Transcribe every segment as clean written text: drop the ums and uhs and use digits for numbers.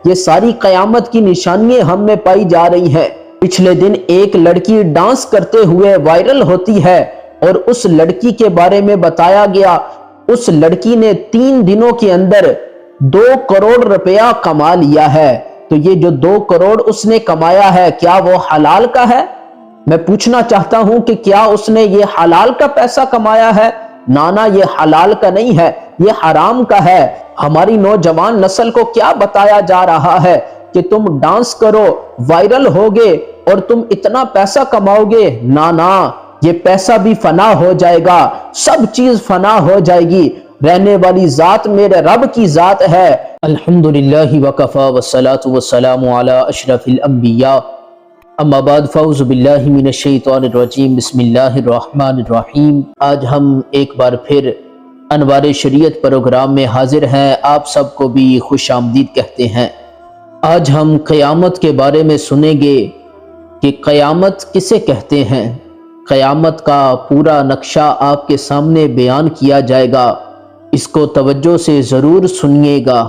یہ ساری قیامت کی نشانیاں ہم میں پائی جا رہی ہیں۔ پچھلے دن ایک لڑکی ڈانس کرتے ہوئے وائرل ہوتی ہے اور اس لڑکی کے بارے میں بتایا گیا اس لڑکی نے 3 دنوں کے اندر 2 کروڑ روپیہ کما لیا ہے۔ تو یہ جو 2 کروڑ اس نے کمایا ہے کیا وہ حلال کا ہے؟ میں پوچھنا چاہتا ہوں کہ کیا اس نے یہ حلال کا پیسہ کمایا ہے؟ نانا، یہ حلال کا نہیں ہے، یہ حرام کا ہے۔ ہماری نوجوان نسل کو کیا بتایا جا رہا ہے کہ تم ڈانس کرو، وائرل ہوگے اور تم اتنا پیسہ کماؤ گے؟ نانا، یہ پیسہ بھی فنا ہو جائے گا، سب چیز فنا ہو جائے گی، رہنے والی ذات میرے رب کی ذات ہے۔ الحمدللہ وکفا والصلاة والسلام علی اشرف الانبیاء، اما بعد فاعوذ باللہ من الشیطان الرجیم، بسم اللہ الرحمن الرحیم۔ آج ہم ایک بار پھر انوار شریعت پروگرام میں حاضر ہیں، آپ سب کو بھی خوش آمدید کہتے ہیں۔ آج ہم قیامت کے بارے میں سنیں گے کہ قیامت کسے کہتے ہیں۔ قیامت کا پورا نقشہ آپ کے سامنے بیان کیا جائے گا، اس کو توجہ سے ضرور سنیے گا۔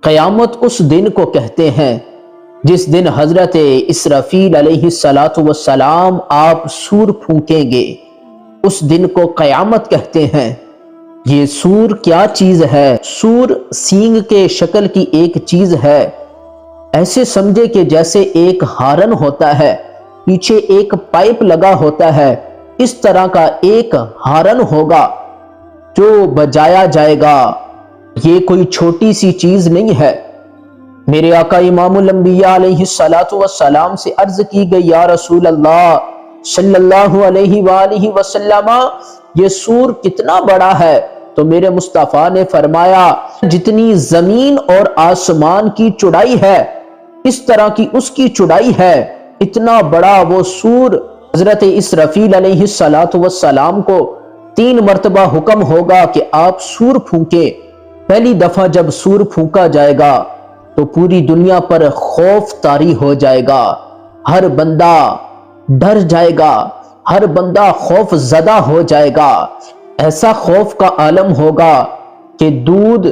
قیامت اس دن کو کہتے ہیں جس دن حضرت اسرافیل علیہ السلام آپ سور پھونکیں گے، اس دن کو قیامت کہتے ہیں۔ یہ سور کیا چیز ہے؟ سور سینگ کے شکل کی ایک چیز ہے، ایسے سمجھے کہ جیسے ایک ہارن ہوتا ہے، پیچھے ایک پائپ لگا ہوتا ہے، اس طرح کا ایک ہارن ہوگا جو بجایا جائے گا۔ یہ کوئی چھوٹی سی چیز نہیں ہے۔ میرے آقا امام الانبیاء علیہ السلام سے عرض کی گئی، یا رسول اللہ صلی اللہ علیہ وآلہ وسلم، یہ سور کتنا بڑا ہے؟ تو میرے مصطفیٰ نے فرمایا جتنی زمین اور آسمان کی چوڑائی ہے اس طرح کی اس کی چوڑائی ہے، اتنا بڑا وہ سور۔ حضرت اسرافیل علیہ السلام کو 3 مرتبہ حکم ہوگا کہ آپ سور پھونکیں۔ پہلی دفعہ جب سور پھونکا جائے گا تو پوری دنیا پر خوف طاری ہو جائے گا، ہر بندہ ڈر جائے گا، ہر بندہ خوف زدہ ہو جائے گا۔ ایسا خوف کا عالم ہوگا کہ دودھ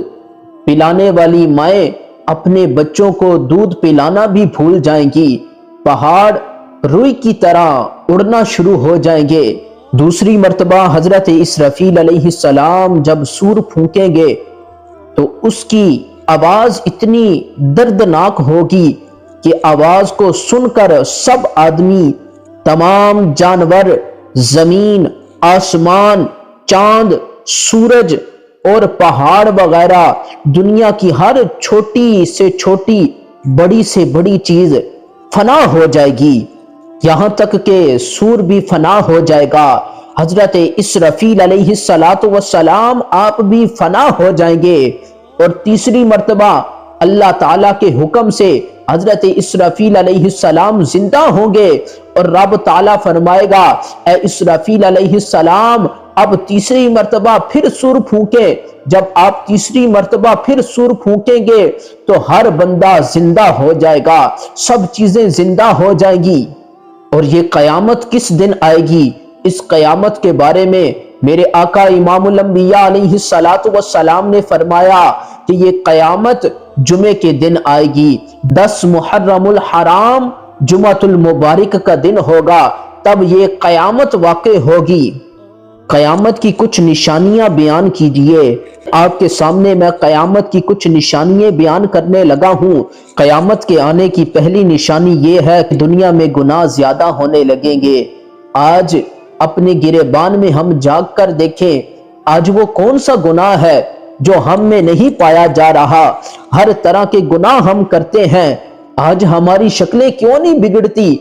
پلانے والی مائیں اپنے بچوں کو دودھ پلانا بھی بھول جائیں گی، پہاڑ روئی کی طرح اڑنا شروع ہو جائیں گے۔ دوسری مرتبہ حضرت اسرافیل علیہ السلام جب سور پھونکیں گے تو اس کی آواز اتنی دردناک ہوگی کہ آواز کو سن کر سب آدمی، تمام جانور، زمین، آسمان، چاند، سورج اور پہاڑ وغیرہ، دنیا کی ہر چھوٹی سے چھوٹی، بڑی سے بڑی چیز فنا ہو جائے گی، یہاں تک کہ سور بھی فنا ہو جائے گا۔ حضرت اسرافیل علیہ السلام آپ بھی فنا ہو جائیں گے، اور تیسری مرتبہ اللہ تعالیٰ کے حکم سے حضرت اسرافیل علیہ السلام زندہ ہوں گے، اور رب تعالیٰ فرمائے گا اے اسرافیل علیہ السلام اب تیسری مرتبہ پھر سور پھونکے۔ جب آپ تیسری مرتبہ پھر سور پھونکیں گے تو ہر بندہ زندہ ہو جائے گا، سب چیزیں زندہ ہو جائیں گی۔ اور یہ قیامت کس دن آئے گی؟ اس قیامت کے بارے میں میرے آقا امام الانبیاء علیہ السلام نے فرمایا کہ یہ قیامت جمعے کے دن آئے گی۔ 10 محرم الحرام جمعۃ المبارک کا دن ہوگا، تب یہ قیامت واقع ہوگی۔ قیامت کی کچھ نشانیاں بیان کیجئے۔ آپ کے سامنے میں قیامت کی کچھ نشانیاں بیان کرنے لگا ہوں۔ قیامت کے آنے کی پہلی نشانی یہ ہے کہ دنیا میں گناہ زیادہ ہونے لگیں گے۔ آج اپنے گریبان میں ہم جاگ کر دیکھیں، آج وہ کون سا گناہ ہے جو ہم میں نہیں پایا جا رہا؟ ہر طرح کے گناہ ہم کرتے ہیں، آج ہماری شکلیں کیوں نہیں بگڑتی؟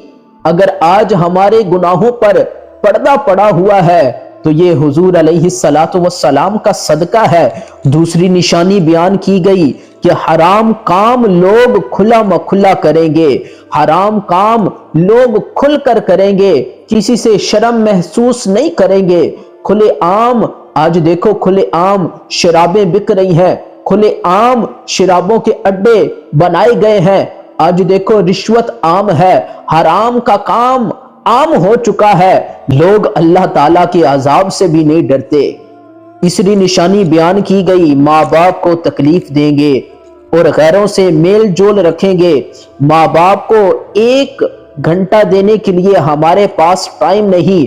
اگر آج ہمارے گناہوں پر پردہ پڑا ہوا ہے تو یہ حضور علیہ السلام کا صدقہ ہے۔ دوسری نشانی بیان کی گئی کہ حرام کام لوگ کھلا مکھلا کریں گے، حرام کام لوگ کھل کر کریں گے، کسی سے شرم محسوس نہیں کریں گے۔ کھلے عام آج دیکھو کھلے عام شرابیں بک رہی ہیں، کھلے عام شرابوں کے اڈے بنائے گئے ہیں، آج دیکھو رشوت عام ہے، حرام کا کام عام ہو چکا ہے، لوگ اللہ تعالیٰ کے عذاب سے بھی نہیں ڈرتے۔ تیسری نشانی بیان کی گئی، ماں باپ کو تکلیف دیں گے، اور غیروں سے میل جول رکھیں گے، ماں باپ کو 1 گھنٹہ دینے کے لیے ہمارے پاس ٹائم نہیں،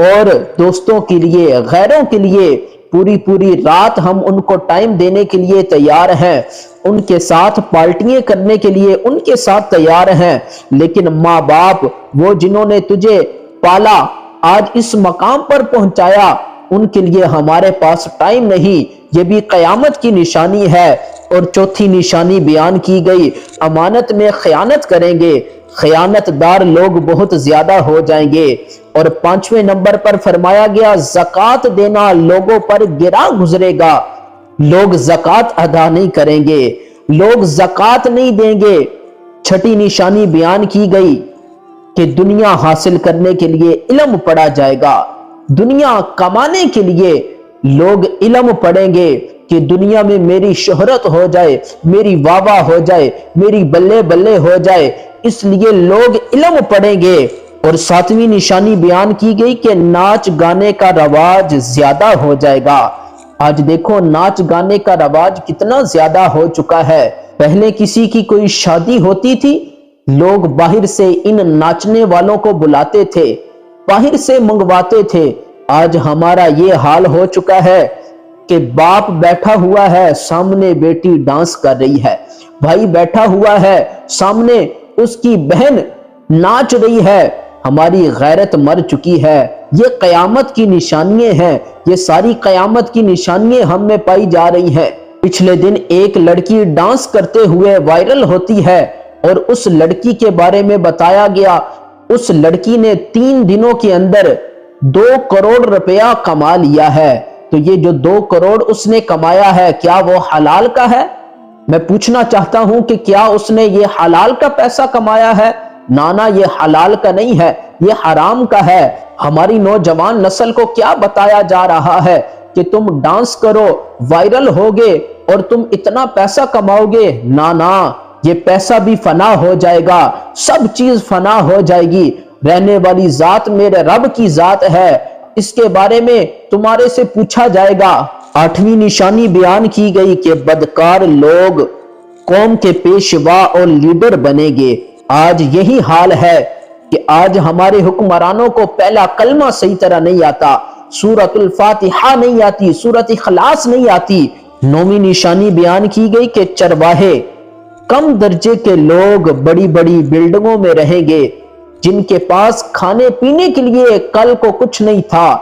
اور دوستوں کے لیے، غیروں کے لیے پوری رات ہم ان کو ٹائم دینے کے لیے تیار ہیں، ان کے ساتھ پارٹیاں کرنے کے لیے ان کے ساتھ تیار ہیں، لیکن ماں باپ وہ جنہوں نے تجھے پالا، آج اس مقام پر پہنچایا، ان کے لیے ہمارے پاس ٹائم نہیں۔ یہ بھی قیامت کی نشانی ہے۔ اور چوتھی نشانی بیان کی گئی، امانت میں خیانت کریں گے، خیانت دار لوگ بہت زیادہ ہو جائیں گے۔ اور 5ویں نمبر پر فرمایا گیا زکوٰۃ دینا لوگوں پر گرا گزرے گا، لوگ زکوٰۃ ادا نہیں کریں گے، لوگ زکوٰۃ نہیں دیں گے۔ 6ٹھی نشانی بیان کی گئی کہ دنیا حاصل کرنے کے لیے علم پڑھا جائے گا، دنیا کمانے کے لیے لوگ علم پڑھیں گے کہ دنیا میں میری شہرت ہو جائے، میری واہ واہ ہو جائے، میری بلے بلے ہو جائے، اس لیے لوگ علم پڑھیں گے۔ اور 7ویں نشانی بیان کی گئی کہ ناچ گانے کا رواج زیادہ ہو جائے گا۔ آج دیکھو ناچ گانے کا رواج کتنا زیادہ ہو چکا ہے۔ پہلے کسی کی کوئی شادی ہوتی تھی، لوگ باہر سے ان ناچنے والوں کو بلاتے تھے، باہر سے منگواتے تھے۔ آج ہمارا یہ حال ہو چکا ہے کہ باپ بیٹھا ہوا ہے، سامنے بیٹی ڈانس کر رہی ہے، بھائی بیٹھا ہوا ہے، سامنے اس کی بہن ناچ رہی ہے۔ ہماری غیرت مر چکی ہے۔ یہ قیامت کی نشانیاں ہیں، یہ ساری قیامت کی نشانیاں ہم میں پائی جا رہی ہیں۔ پچھلے دن ایک لڑکی ڈانس کرتے ہوئے وائرل ہوتی ہے، اور اس لڑکی کے بارے میں بتایا گیا، اس لڑکی نے 3 دنوں کے اندر 2 کروڑ روپیہ کما لیا ہے۔ تو یہ جو 2 کروڑ اس نے کمایا ہے، کیا وہ حلال کا ہے؟ میں پوچھنا چاہتا ہوں کہ کیا اس نے یہ حلال کا پیسہ کمایا ہے؟ نانا، یہ حلال کا نہیں ہے، یہ حرام کا ہے۔ ہماری نوجوان نسل کو کیا بتایا جا رہا ہے کہ تم ڈانس کرو، وائرل ہوگے اور تم اتنا پیسہ کماؤ گے؟ نانا، یہ پیسہ بھی فنا ہو جائے گا، سب چیز فنا ہو جائے گی۔ رہنے والی ذات میرے رب کی ذات ہے، اس کے بارے میں تمہارے سے پوچھا جائے گا۔ 8ویں نشانی بیان کی گئی کہ بدکار لوگ قوم کے پیشوا اور لیڈر بنیں گے۔ آج یہی حال ہے کہ آج ہمارے حکمرانوں کو پہلا کلمہ صحیح طرح نہیں آتا، سورۃ الفاتحہ نہیں آتی، سورۃ اخلاص نہیں آتی۔ 9ویں نشانی بیان کی گئی کہ چرواہے، کم درجے کے لوگ بڑی بڑی بلڈنگوں میں رہیں گے، جن کے پاس کھانے پینے کے لیے کل کو کچھ نہیں تھا،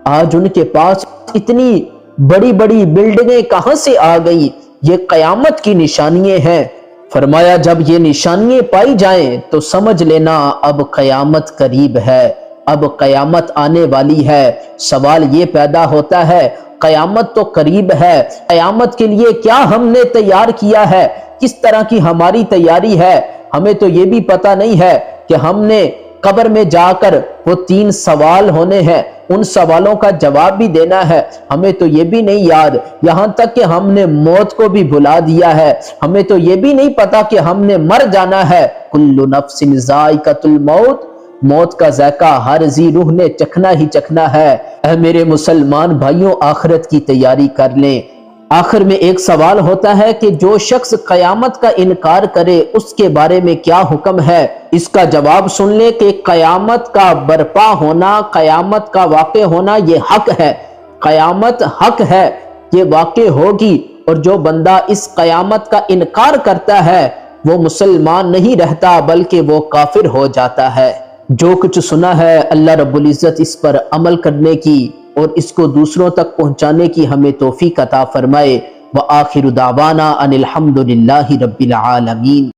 آج ان کے پاس اتنی بڑی بڑی بلڈنگیں کہاں سے آ گئی؟ یہ قیامت کی نشانیاں ہیں۔ فرمایا جب یہ نشانیاں پائی جائیں تو سمجھ لینا اب قیامت قریب ہے، اب قیامت آنے والی ہے۔ سوال یہ پیدا ہوتا ہے، قیامت تو قریب ہے، قیامت کے لیے کیا ہم نے تیار کیا ہے؟ کس طرح کی ہماری تیاری ہے؟ ہمیں تو یہ بھی پتہ نہیں ہے کہ ہم نے قبر میں جا کر وہ 3 سوال ہونے ہیں، ان سوالوں کا جواب بھی دینا ہے۔ ہمیں تو یہ بھی نہیں یاد، یہاں تک کہ ہم نے موت کو بھی بھلا دیا ہے۔ ہمیں تو یہ بھی نہیں پتا کہ ہم نے مر جانا ہے۔ کل نفس ذائقۃ الموت، موت کا ذائقہ ہر ذی روح نے چکھنا ہی چکھنا ہے۔ اے میرے مسلمان بھائیوں، آخرت کی تیاری کر لیں۔ آخر میں ایک سوال ہوتا ہے کہ جو شخص قیامت کا انکار کرے اس کے بارے میں کیا حکم ہے؟ اس کا جواب سن لے کہ قیامت کا برپا ہونا، قیامت کا واقع ہونا یہ حق ہے، قیامت حق ہے، یہ واقع ہوگی۔ اور جو بندہ اس قیامت کا انکار کرتا ہے وہ مسلمان نہیں رہتا بلکہ وہ کافر ہو جاتا ہے۔ جو کچھ سنا ہے اللہ رب العزت اس پر عمل کرنے کی اور اس کو دوسروں تک پہنچانے کی ہمیں توفیق عطا فرمائے۔ وآخر دعوانا ان الحمد للہ رب العالمین۔